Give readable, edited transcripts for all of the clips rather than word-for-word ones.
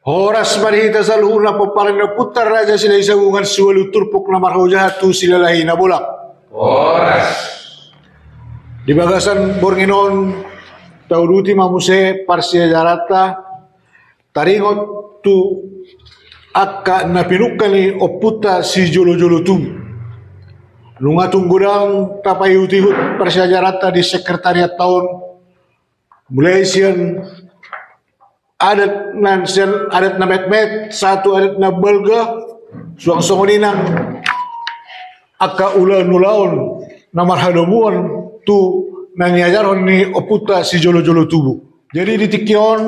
Horas marihita sa luhuna papalang na putar raja sila isagungan suwalu turpok na marhojahatu sila lahi na bulak. Horas. Di bagasan Bornginon tauduti mamuse parsia jarata taringot tu akka na pinukan ni oputa si jolo-jolo tu. Lunga tunggurang tapayuti parsia jarata di sekretariat tahun mulai sian adat na met-met satu adat na balga suang ninang aka ulan-ulaon na marhadomuan tu nanyajaron ni oputa si jolo-jolo tubuh. Jadi ditikyon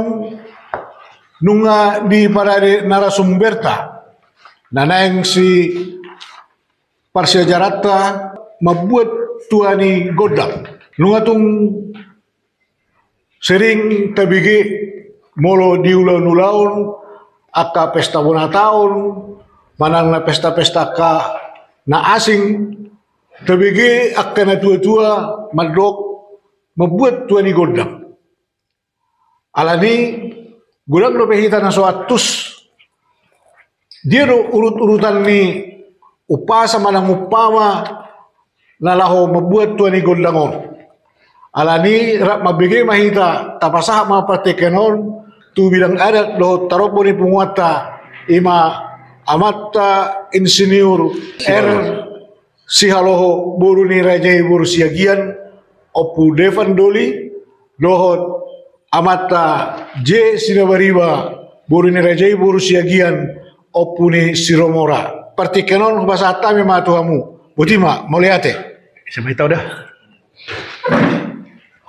nunga di parade narasumberta nanaeng si Parsia Jarata membuat tuani godang. Nunga tung sering tabigi molo di ulan-ulaon aka pesta bona taon manang na pesta-pesta ka na asing tabigi aka na tua-tua madok membuat tuani godang. Alani godang do pehita na soatus dia do urut-urutan ni upasa manang upama nalaho membuat tuani godangon. Alani rak mabigi mahita tapasah ma pratekenon tu bidang adat do taropo ni penguata ima amata insinyur Sihaloho buru ni rajai buru siagian opu Devan Doli dohot amata J Sinabariba buru ni rajai buru siagian opu ni Siromora partikenon bahasa tami ma tuhamu butima moliate sampai tahu dah.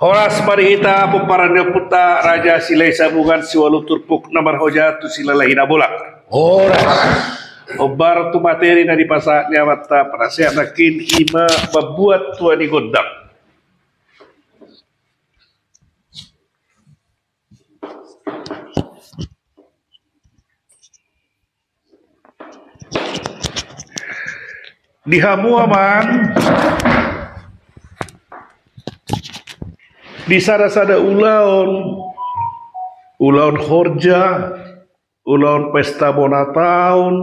Horas parihita puparannya puta raja silai sabungan siwalu turpuk namar hojatu silalahi nabolak. Horas. Obar tu materi na dipasaknya mata penasihat makin ima membuat tuani godang. Dihamu aman di sada-sada ulaon horja, ulaon pesta bona tahun,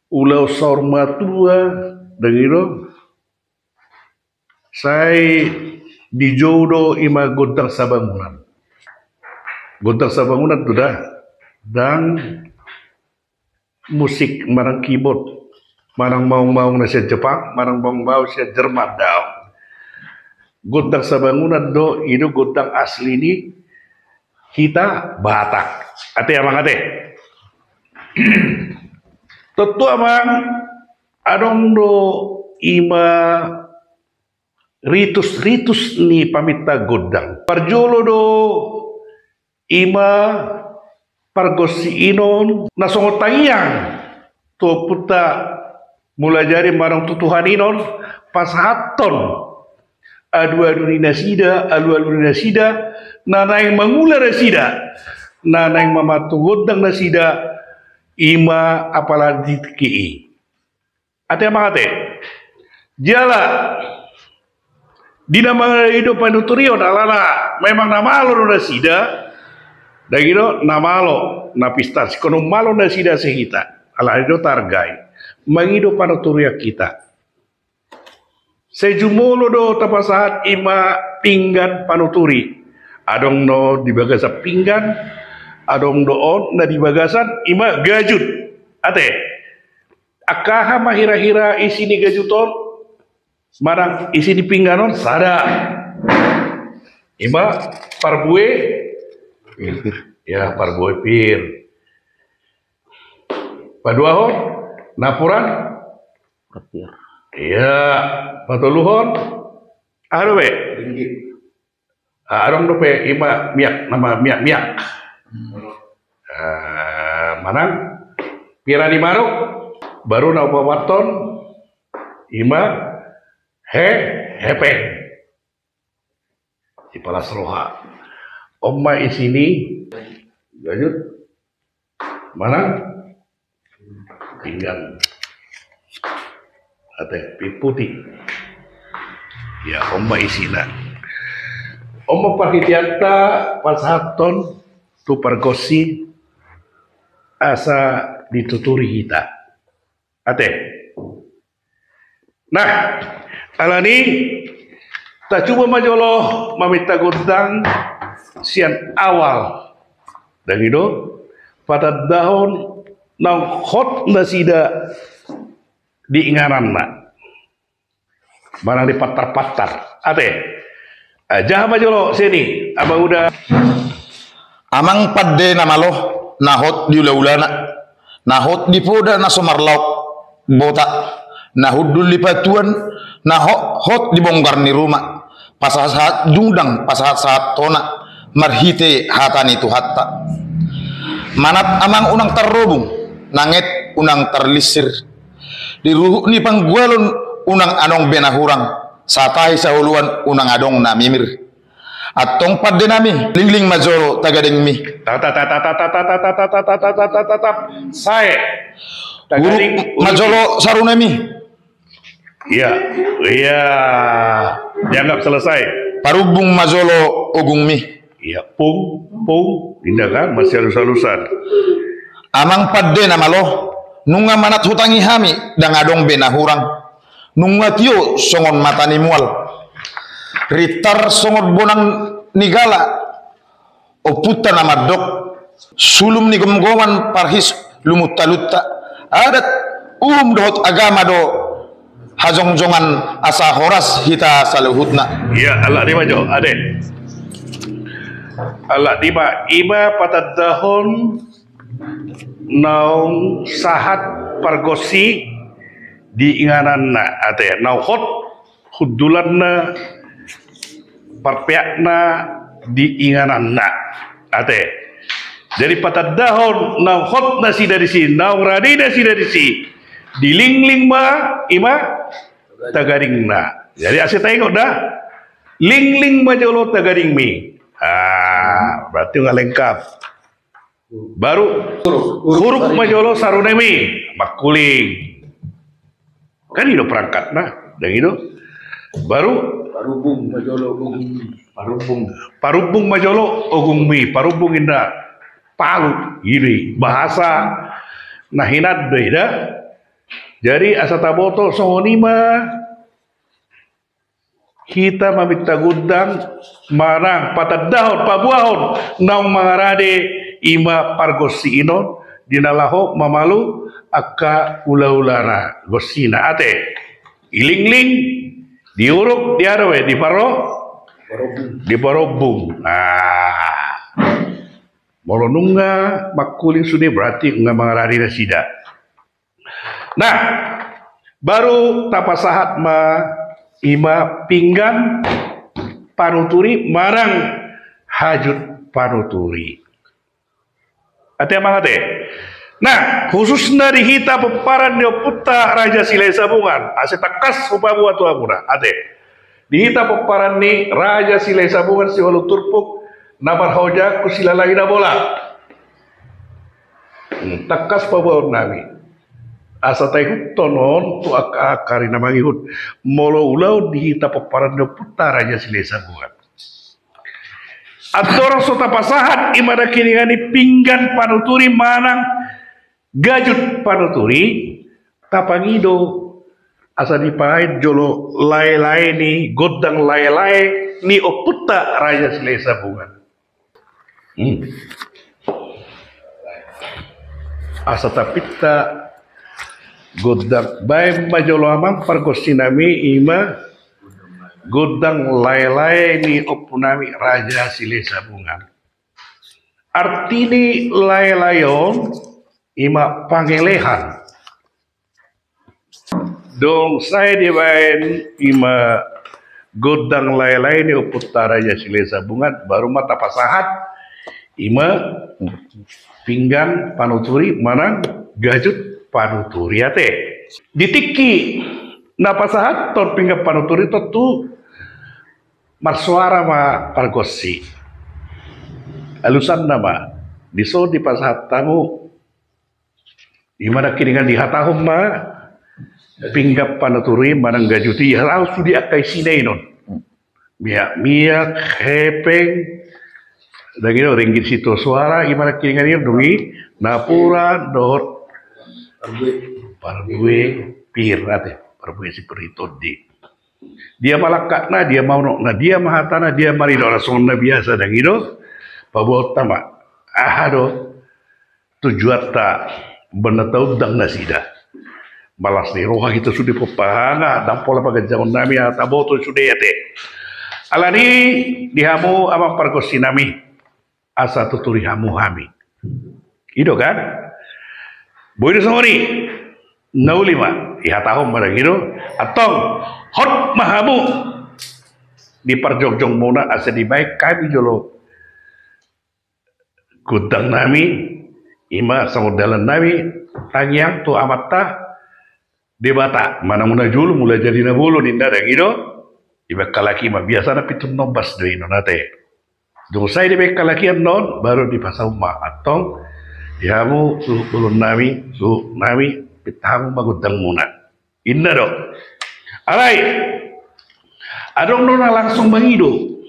ulau saur matua, dengiro. Saya di jodoh ima godang sabangunan. Godang sabangunan tu dah dan musik marang keyboard, marang maung-maung nasi Jepang, marang maung-maung nasi Jerman dah. Godang sabangunan do itu godang asli ini kita Batak. Ate amang ate. Tentu amang adong do ima ritus ni pamita godang. Parjolo do ima pargosi inon nasongotayang to puta mulai jari marang tutuhan inon pasahaton adu-adu nasida, alu-alu nasida, nanang mangula nasida, nanang mamatu godang nasida, ima apalagi ki. Ate amate, jala dina mga hidup panuturion alala memang namalo nasida, dagino namalo napistas kono malo nasida sehita, ala itu targai, mangido panuturia kita. Sejumolo do tapasahat ima pinggan panuturi. Adong no di bagasan pinggan, adong doon na di bagasan ima gajut. Ate, akaha mahira-hira isi ni gajuton, marang isi ni pingganon sada. Ima parbue, ya parbue pir. Paduahon, napuran, Pir. iya, patuluhon, ano be? Arong dope ima miak nama miak. Manang pirani maruk baru na pawaton ima hepe di palas roha. Oma isini gajut manang pinggan. Ate putih ya oma isina oma parhitianta pasaton tu pargosi asa dituturi kita. Ate. Nah, alani tak coba majolo mamita godang sian awal. Dan itu pada tahun nang hot nasida diingaran nak. Mana di patar-patar. Ate. Aja majolo sini. Abang udah amang padde na malo nahot di ula-ulana nahot di poda na sumarlaw bota nahudul di patuan hot di bongkar ni rumah pasahat jungdang pasahat tona marhite hatan itu hatta manat amang unang terrobung nanget unang terlisir di ruh ni panggualon unang anong benahurang satai sahuluan unang adong na mimir atong padde nami lingling majoro tagadeng mi saya tagadeng majoro sarunami iya dianggap selesai parubung majolo ogung mi iya pung indah kan masih halus-halusan amang padde namalo nunga manat hutangi hami dangadong benahurang nunga tio songon matani mual ritar songot bonang nigala oputa nama dok sulum ni gomgoman parhis lumutta-lutta adat dohot agama do hajong-jongan asa horas hita saluhutna iya Allah di majo ade Allah di ima patad dahon naung sahat pargosi di inganan na ate nau hot hudulan na parpiakna diinganan na ate jadi patad dahon nang hot nasi dari si nang radi nasi dari si dilingling ma ima tagaring na jadi asyik tengok dah lingling ma jolo tagaring mi berarti nggak lengkap baru huruf ma jolo sarunemi makuling kan itu perangkat nah dan itu baru parubung majolo ogung mi parubung indah palu ini bahasa nahinat beda jadi asataboto songonima kita mamita gudang marang patad dahon pabuahon naung mangarade ima pargosi inon dinalaho mamalu akka ula-ulana gosina ate ilingling diuruk diarawe di parobung molonunga makuling sudah berarti nggak mengarari sida nah baru tapasahat ma ima pinggan panuturi marang hajut panuturi ate mang ate nah khususnya di hita peparan dia puta Raja Silai Sabungan asetakas upamu atu amuna ate di hita peparan ni Raja Silai Sabungan si walu turpuk nabar hoja kusilalai na bola takas pabuan nami asa taihut tonon tu akari namangi hut molo ulau di hita peparan dia puta Raja Silai Sabungan adorang sota pasahat imada kiningani pinggan panuturi manang gajut panuturi tapangido asa dipahit jolo lae-lae ni godang lae-lae ni oputta Raja Silai Sabungan asa tapita godang bae majolo amang pargosinami ima godang lae-lae ni opunami Raja Silai Sabungan artini lae-layon ima pangelehan dong saya dibain ima godang lain-lain ni uputara Raja Silai Sabungan baru mata pasahat ima pinggan panuturi manang gajut panuturi ate ditiki na pasahat ton pinggan panuturi tu marsuara ma pargosi alusan nama diso di pasahat tamu dimana kiringan di hatahum ma pinggap panuturi manang gajuti harus sudi akai sinay non miak hepeng dagino ringgit situ suara gimana kiringan ini dungi napura dohot pargue pirate pargue si peritodi dia malakakna dia mau na dia mahatana dia marido sonna biasa dan itu pabotama ahado tujuatta benatau dang nasida balas ni roha kita sudah pepahanga dan pola pagajamon nami ataboto sudah yate alani dihamu amang pargosi nami asa tuturi hamu hami itu kan boy songori naulima ihatahom pada gitu atong hot mahamu di parjogjong mona asa di baik kami jolo gudang nami ima samudalan nami tangyang tu amatta debata mana muna julu mulai jadi na bulu ninda da gitu iba kalaki ma biasa na pitun nobas do ino nate dong sai de kalaki non baru di pasau ma atong dihamu su ulun nami pitamu magudang muna inna do alai adong nona langsung bangido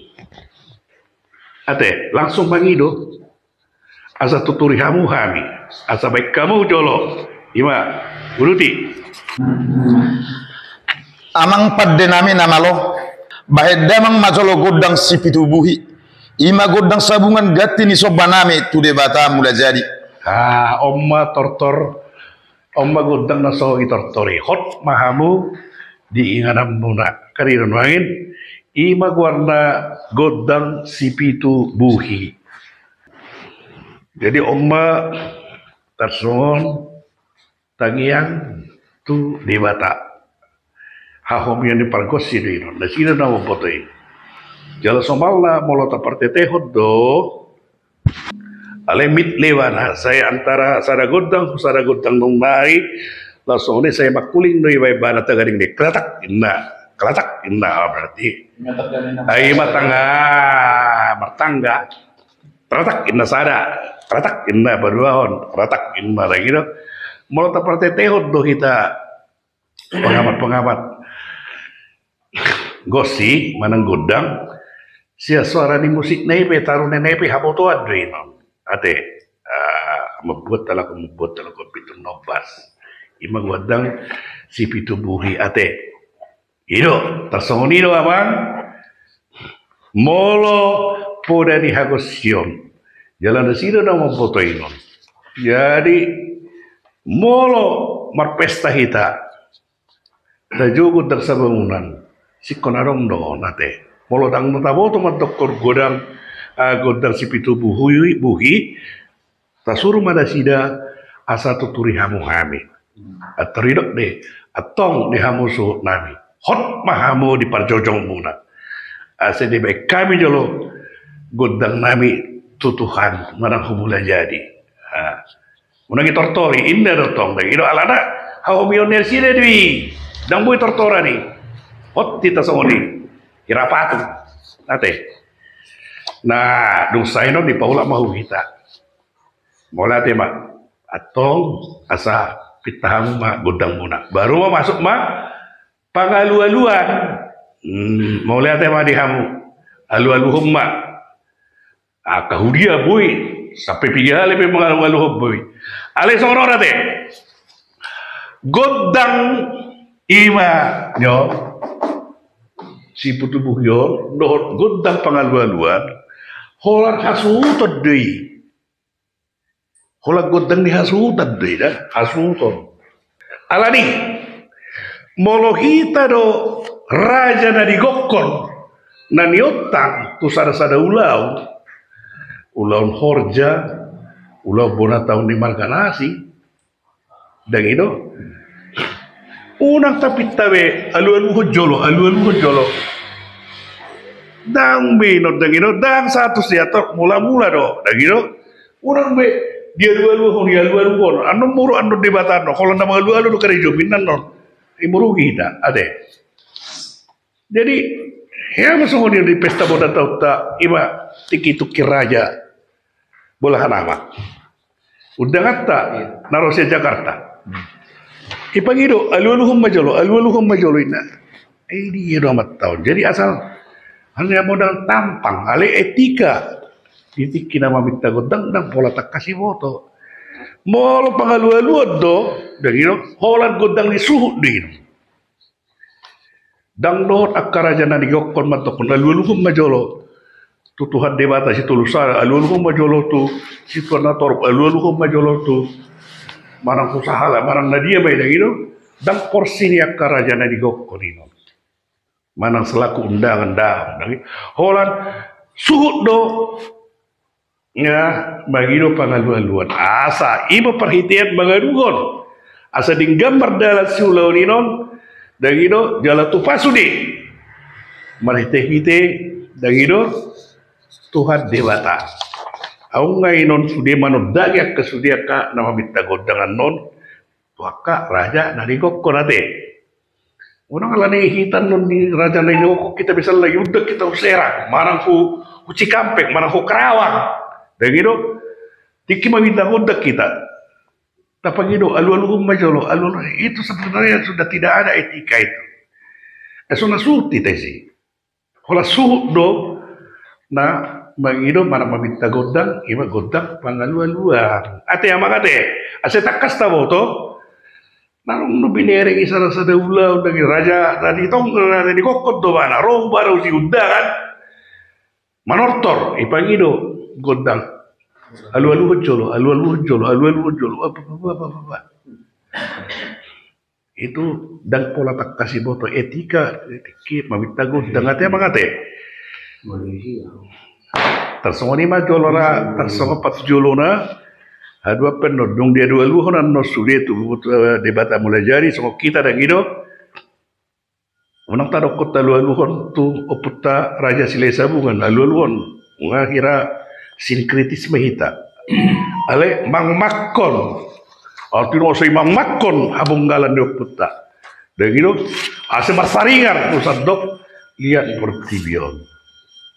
ate langsung bangido asa tuturi hamu hami asa baik kamu jolo ima uruti amang padde nami namalo bahe damang majolo godang sipitu buhi ima godang sabungan gatti ni sobaname tude bata mula jadi omma tortor omma godang na so itortori hot mahamu di inganam muna kariron wangin ima warna godang sipitu buhi jadi omma tarson tangiang tu debata hahom yang dipargosi di ino na sino na mabotoi jala somalna molota partete hoddo alemit lewana saya antara saragodang nung nai langsung ini saya makuling no ibai bana tagaring de klatak inna berarti ai matangga klatak inna sada klatak inna baruahon klatak inna lagi do molota partete hoddo kita pengamat gosi manang godang sia suara di musik nepe taruh nepe haboto adreno ate membuat talaga pitun nobas ima godang si pitu buhi ate ido tasonido amang molo poda di hagosion jalan desido na memfoto ino jadi molo marpesta hita da jugo dar sa bangunan si konarong do nate molo dang nataboto madokor godang si pitu buhi tasuru mada sida asa tuturi hamu hami ateridok de atong de hamu suhut nami hot mahamu di parjojong muna asa de baik kami jolo godang nami tutuhan marang humula jadi unang itortori inda dotong da iro alana hao mioner sida dwi dang boy tortora ni hot tita songoni kirapatu ate nah dung saino di paula mahu kita mola tema atong asa pitahang ma godang muna baru ma masuk ma pangalu-aluan mola tema di hamu alu-aluhum ma kahudia boy sampai piga lebih mengalu-aluhum boy ale sonora te godang ima nyo si putu buhyo dohot godang pangalu-aluan holar hasutot deui holar godang ni hasutot deui dah hasutot alani molohita do raja na digokon na niotang tu sada-sada ulau horja ulau bona tahun di Marganasi dan itu unang tapit tabe alu-alu jolo dang binot dang ino dang satu siatok mula-mula do dang ino urang be dia alu-alu kon anu muru anu debatano kalau nama alu-alu do kare jominan non imurugi kita ade jadi ya masuk dia di pesta boda tauta iba tiki tukir raja bola nama udah kata narosia Jakarta ipagido alu-aluhum majolo ina ini do amat tahun jadi asal hanya modal tampang ale etika titiki nama minta godang dan pola tak kasih foto Molo pangalualuan do, dagino, holan godang di suhu din. Dang dohot akkaraja na digokon matokon alualuhum majolo. Tutuhan debata si tulusara, alualuhum majolo tu, si tornator, alualuhum majolo tu. Marang kusahala, marang nadia may dagino, dang porsi ni akkaraja na digokon ino. Manang selaku undangan dang. Holan suhu do, nga magino pangalualuan asa iba perhitian mangadugon asa ding gambar dalam siulaw ninon dagino jala tupasudi marhite-hite dagino Tuhan dewata au ngainon sudi manodagyak kesudia ka nama minta godangan non tuaka raja nari gokko nate unang alani hitan non di raja nari gokko kita bisa lagi udah kita usera marang ku Cikampek marang ku Karawang. Dan gitu, tiki meminta kontak kita. Tapi gitu, alu-alu majolo, itu sebenarnya sudah tidak ada etika itu. Esona suti tesi. Kalau suhu do, nah, begitu mana meminta godang, ima godang pangalu-aluan. Ate yang makate, ase takas tabo to. Narong no binere isara sa daula undangi raja tadi tong di kokot do mana, roh baru si undangan. Manortor, ipangido godang alu-alu jolo apa itu dan pola tak kasih boto etika mamita godang ate mangate tersongoni ma jolora tersongo pat jolona adua penodong dia dua luhonan no sudah tu debat mulai jari songo kita dan gido unang tado kota alu-aluhon tu oputa raja silesa bungan alu-aluhon ngakira sinkritisme hita ale mangmakon artino say mangmakon habunggalan di oputa dan gitu ase marsaringan pusat dok lihat pertibion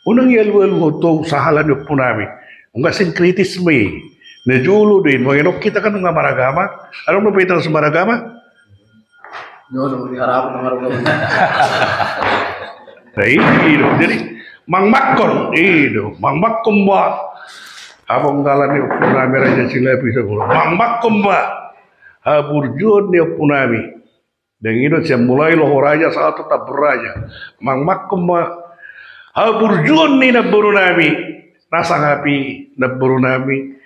unang alu-aluhon tu sahalan di opunami unga sinkritisme nejulu din mengenok kita kan nggak maragama ada mau beda semaragama Jodoh diharap mengarung. Nah itu jadi mangmakon itu mangmakon ba abang galan ni punami raja sila bisa gula mangmakon ba haburjun ni punami dan itu saya mulai loh raja saat tetap beraja mangmakon ba haburjun ni na burunami nasa ngapi na burunami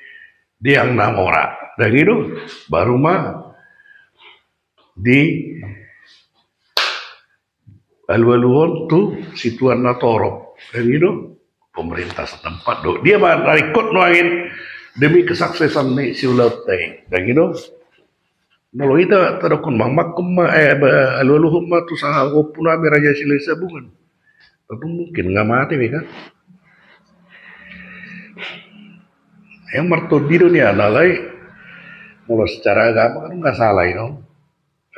diang namora dan itu baru mah di alu-aluan tu situan natoro dan itu pemerintah setempat do dia barikot nuangin demi kesuksesan ni siulau teh dan itu kalau kita terdakun mamak kema alu-aluan tu sangat opuna raja silesa bungan tapi mungkin nggak mati kan yang mertu di dunia nalai mulai secara agama kan nggak salah itu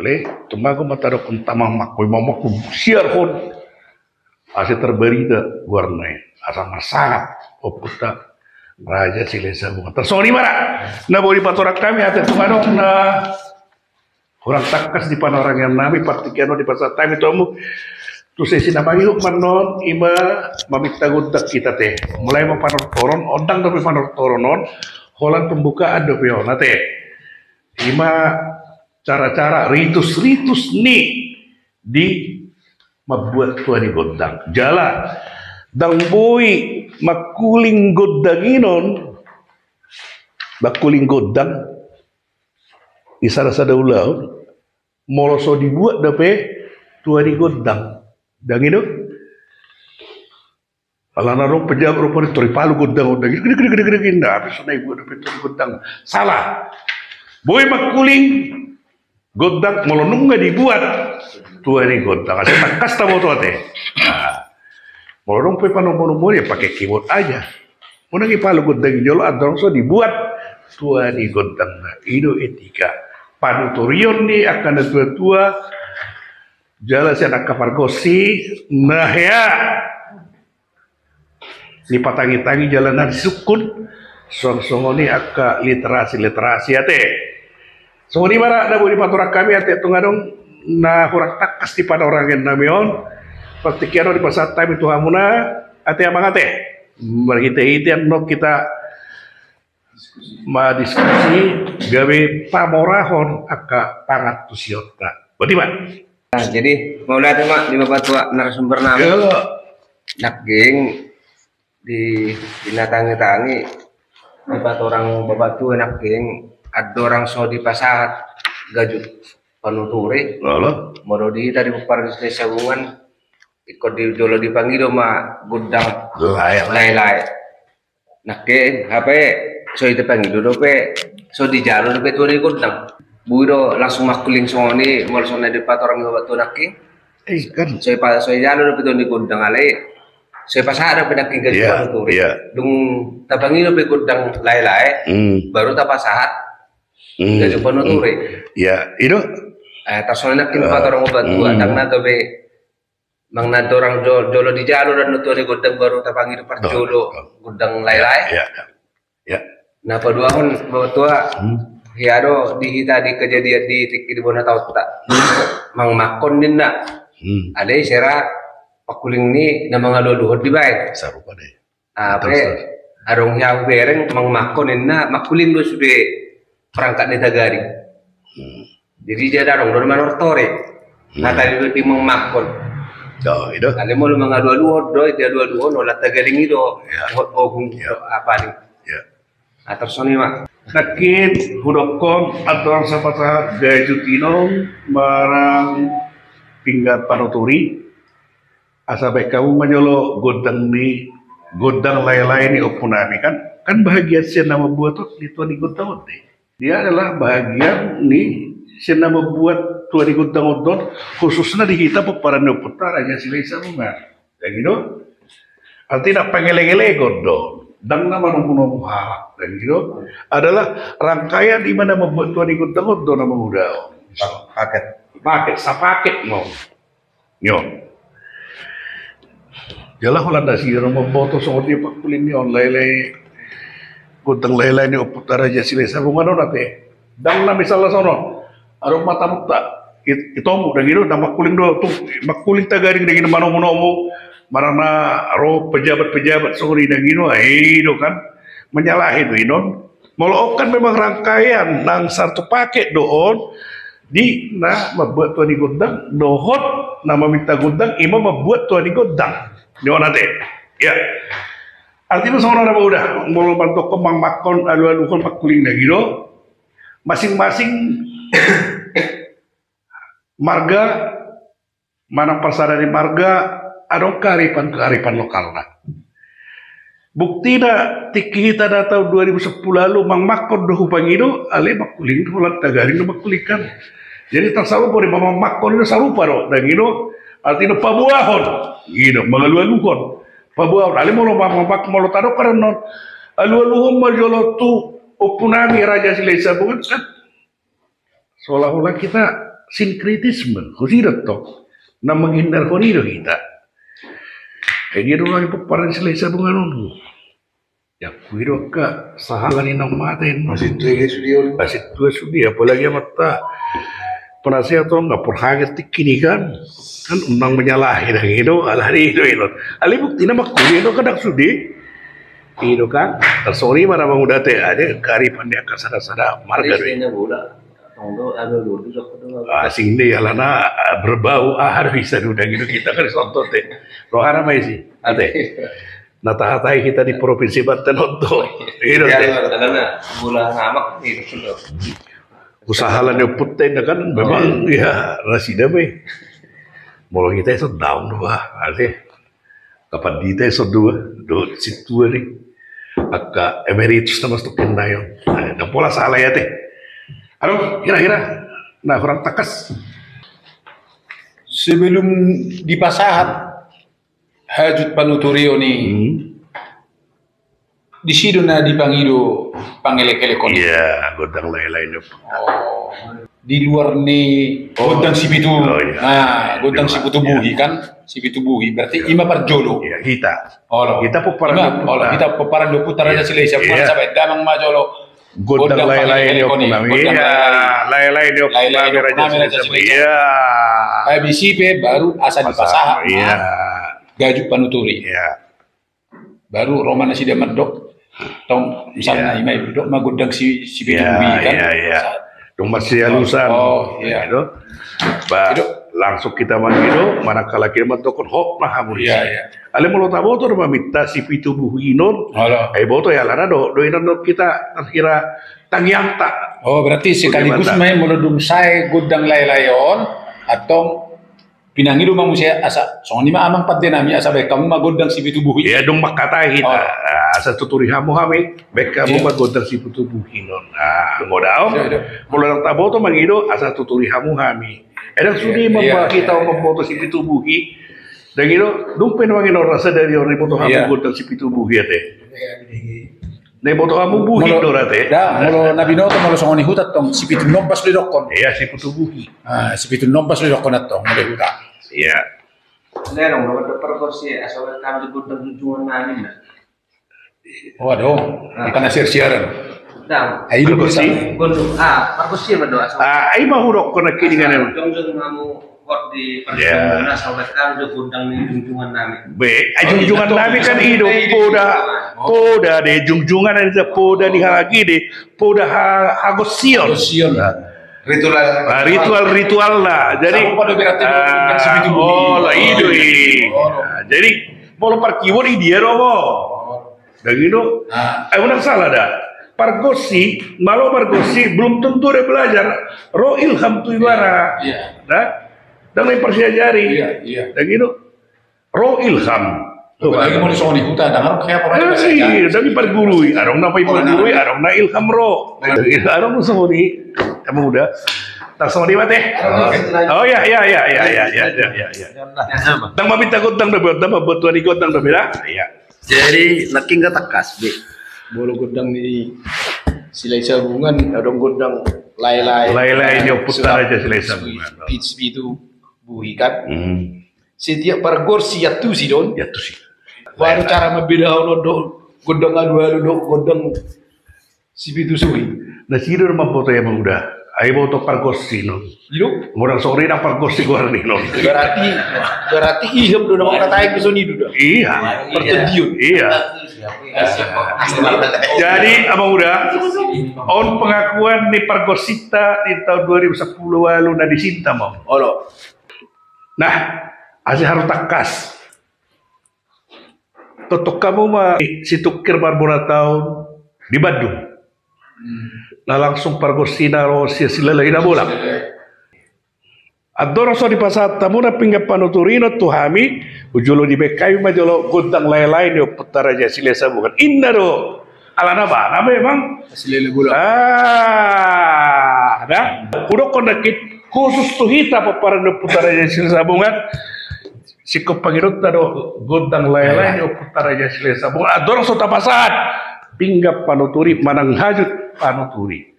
kali cuma aku mata dokun tamang makoi mamaku siar kon ase terberita warna asa masangat oputa raja silesa bunga tersoni mara na bori patorak kami ate tumanong na orang takas di panorang yang nami partikiano di pasar kami tomu tu sesi namanya hukman non ima mamita guntak kita teh mulai mapanor toron odang tapi panor toronon holan pembukaan do peon nate ima cara-cara ritus-ritus nih di membuat tuan godang jala dang boy makuling godanginon makuling godang di sada-sada ulau moloso dibuat dape tuan godang dang itu ala narong pejabat rupanya tori palu godang gede-gede indah habis naik buat dape tuan godang salah boy makuling godang molonung nggak dibuat tuh ini godang asal takas tahu tuh teh molonung pe panomor ya pakai keyboard aja munangi palu godang jolo adong so dibuat tuh ini godang itu etika panutorion nih akan ada tua jala si anak kapargosi nah ya di patangi-tangi jalanan sukun song-songoni akka literasi ya teh so ni mara na budi paturak kami ate tungadong na kurang takas di pada orang yang namion partikiano di pasar time itu hamuna ate amang ate berhite-hite no kita ma diskusi gawe pamorahon aka pangat tusiota. Berarti Pak? Nah, jadi mau lihat mak di bapak tua narasumber nama Yo. nak geng di tangi bapak orang bapak tua nak geng ada orang so di pasar gajut panuturi Lalu mau di tadi para di sabungan ikut di dolo dipanggil ma gudang lai nak geng HP so itu panggil dulu pe so di jalur pe tuh di gudang buro langsung makuling soni mau soni di orang bapak tua nak geng kan Soy jalur pe di gudang alai saya pasar pindah tinggal di Panuturi. Dung tabangi pe gudang lai baru ta pasar di Panuturi. Ya, itu Tasonak kin pat orang obat tua dang na be mang na orang jolo di jalur dan nutu di gudang baru tabangi di parjolo gudang lai. Ya. Nah padua kon bawa tua hiado di kita di kejadian di tiki di bona tahu tak mang makon din na. Ada sera pakuling ni na mga luluhod di ba? Sarupa deh. Arong yang bereng mang makon na makuling do sude perangkat ni tagari. Jadi dia darong do manortore. Na tadi di mang makon. Oh, itu. Ale mo mga luluhod do dia luluhod no la tagaring ito. Ogong apa ni? Ya. Atersoni mak. Nakit hudokon atau sa pasar gajutinong marang pinggat panuturi. Asabai kamu menyolo godang lai-lai ni opunami kan bahagian siya nama buat itu di godang ote. Dia adalah bahagian ni siya nama buat tua di godang ote khususnya di kita peparan putar aja sila isa bunga. Yang gitu. Artinya pengele-gele godong. Dang nama nomu halak dan gitu adalah rangkaian di mana membuat tua di godang ote nama muda. Paket sapaket mau. Yo. Jalah Holanda sih rumah boto soal dia pak kulin ni online kutang lelai ni oputara aja sila sabungan orang nate. Dang na misalnya sono, arong mata muta itu mu dan gitu, dah makuling do tu makuling tagaring dengan manomu marana aro pejabat sorry dan gitu, do kan menyalahin inon. Molo kan memang rangkaian nang satu paket doon di na membuat tuan di godang dohot nama minta godang imam membuat tuan di godang. Di mana teh? Ya. Artinya seorang apa udah mau bantu kemang makon alu kon makuling lagi do. Masing-masing marga mana pasar dari marga ada kearifan lokal nah. Bukti dah tiki kita dah tahun 2010 lalu mang makon doh pangido ale makuling holat tagaring do makulikan. Jadi tak sarupa di mamang makon itu sarupa do dan gitu. Artinya pabuahon, gitu, mengalu-aluhon, pabuahon. Ali mau taruh karena alu-aluhon majolo tu opunami raja silesa bukan kan? Seolah-olah kita sinkritisme, husirat toh, nam menghindar honido kita. Dia dulu lagi peparan silesa bukan nunu. Ya kuido ka sahalan inang maten. Masih tua sudah, apalagi mata. Penasihat tuh nggak perhagas tikini kan undang menyalahi dan itu alari itu ali bukti nama kuliah itu kadang sudi itu kan sorry mana mengudah teh aja kearifan dia kasada marga asing deh alana berbau ahar bisa udah gitu kita kan contoh teh rohana mai sih ate nata-hatai kita di provinsi Banten untuk itu teh bulan amak itu usahalan yang putih kan memang ya rasida be mau kita itu down dua ada kapan kita itu dua situ ni agak emeritus nama tu kendayon nah pola salah ya teh aduh kira-kira nah kurang takas sebelum dipasahat hajut panuturio ni di situ na dipangido pangelek-elek kon. Iya, godang lain-lain. Di luar ni godang Sipitu. Nah, godang Sipitu buhi kan? Sipitu buhi berarti ima parjolo. Iya, kita. Kita peparan kita peparan do putar aja silesa bukan sampai damang majolo. Godang lain-lain yo kunami. Iya, lain-lain yo kunami raja silesa. Iya. BCP baru asal dipasahat. Iya. Gajuk panuturi. Iya. Baru Romana Sida Medok Tong misalnya ima duduk magudang si Pitu Ya, Buhi kan. ya. Dong masih halusan. Iya. Gitu. Langsung kita manggil, manakala kita mentokon hok mahamuri. Iya. Ale mulo tabo to mamita si Pitu Buhi non. Halo. Boto ya lana do inon kita terkira tangyang tak. Oh, berarti sekaligus main meludung saya gudang lay-layon atau pinangi rumah musia asa soalnya mah amang padde nami asa baik kamu magudang si Pitu Buhi. Ya dong makata kita asa tuturi hamu hami baik kamu magodang si Pitu Buhi non. Modal. Mulo tabo to mangido asa tuturi hamu hami. Edang suni membawa kita memfoto si Pitu Buhi. Dan gitu, dumpen mangino rasa dari orang foto hamu godang si Pitu Buhi teh. Nih foto hamu buhi do rate. Dah, mulo nabi no to mulo songoni hutat tong si Pitu nombas li dokon. Iya si Pitu Buhi. Si Pitu nombas li dokon atong mulo hutat. Iya. Lerong dapat perkosi asal kami gudang junjungan namin na. Waduh, ikan asir siaran. Dang. Ayo Perkosi? Gondong perkosi ba do asal. Ay mahurok ko na kiningan. Junjung kamu hot di perjalanan asal kami gudang ni junjungan namin. Be, junjungan namin kan ido poda de junjungan ada poda di halagi de poda hagosion. Sion. Ritual lah. Jadi Sama pada berarti yang si Pitu Buhi. lah ido jadi mau parkiwon dia romo. Dan gitu, menang salah dah. Pargosi, malu pargosi belum tentu dia belajar. Roh ilham tu ibarat. Iya. Dah, dan lain persajari. Iya. Dan gitu, roh ilham. Lagi mau disongoni hutat, dengar kayak apa Sih, dari pergurui, arong na pergurui, arong na ilham ro. Arong mo ni, emang udah. Tak sama dia teh. Oh ya. Tang mabita ko tang dapat, tang mabutuan ikut tang dapat. Ya. Jadi naking katakas be. Bolo gudang ni silai sabungan, adong gudang lay-lay. Lay-lay nyo putar aja silai sabungan. Pitu Buhi kan. Setiap pargor siap tu si don. Ya tuh sih. Baru cara membedakan do gudang adu do gudang si Pitu Suhi. Nah sih rumah foto yang udah. Ayo foto pargosi no. Hidup. Orang sore nak pargosi gua nih no. Berarti iham do nama kata yang kesoni do. Iya. Pertediun. Iya. Jadi abang udah on pengakuan di Pargosita di tahun 2010 lalu na disinta mau. Olo. Nah, asih harus takas. Totok kamu mah si tukir barbora tahun di Bandung. Nah langsung Pargosina rosia silalai na bolang. Adoro so di pasar tamu na pinggap panuturino tuhami ujulo di bekai majolo gudang lain-lain yo putar aja silesa bukan indah do. Alana ba? Nama emang? Silele bola. Nah, udah kondakit khusus tuh hita para putar aja silesa bungan. Si kepangirut do gudang lain-lain yo putar aja silesa bungan. Adoro so tapasat pinggap panuturi manang hajut panuturi.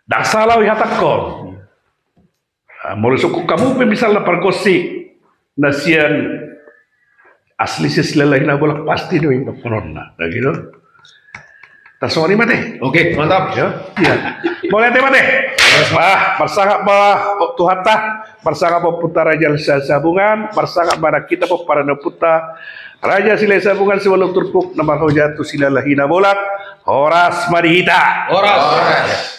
Dak salah wihatakon. Mulai suku kamu misalnya Pargosi nasian asli sesilai na bolak pasti do yang corona, gitu. Tasori mate. Oke, mantap. Ya. Boleh teh mate. Bersangka Tuhan tah, bersangka putar raja sabungan, bersangka pada kita para puta raja silai sabungan sebelum turpuk nama hojatu silalahina bolak, horas marihita. Horas.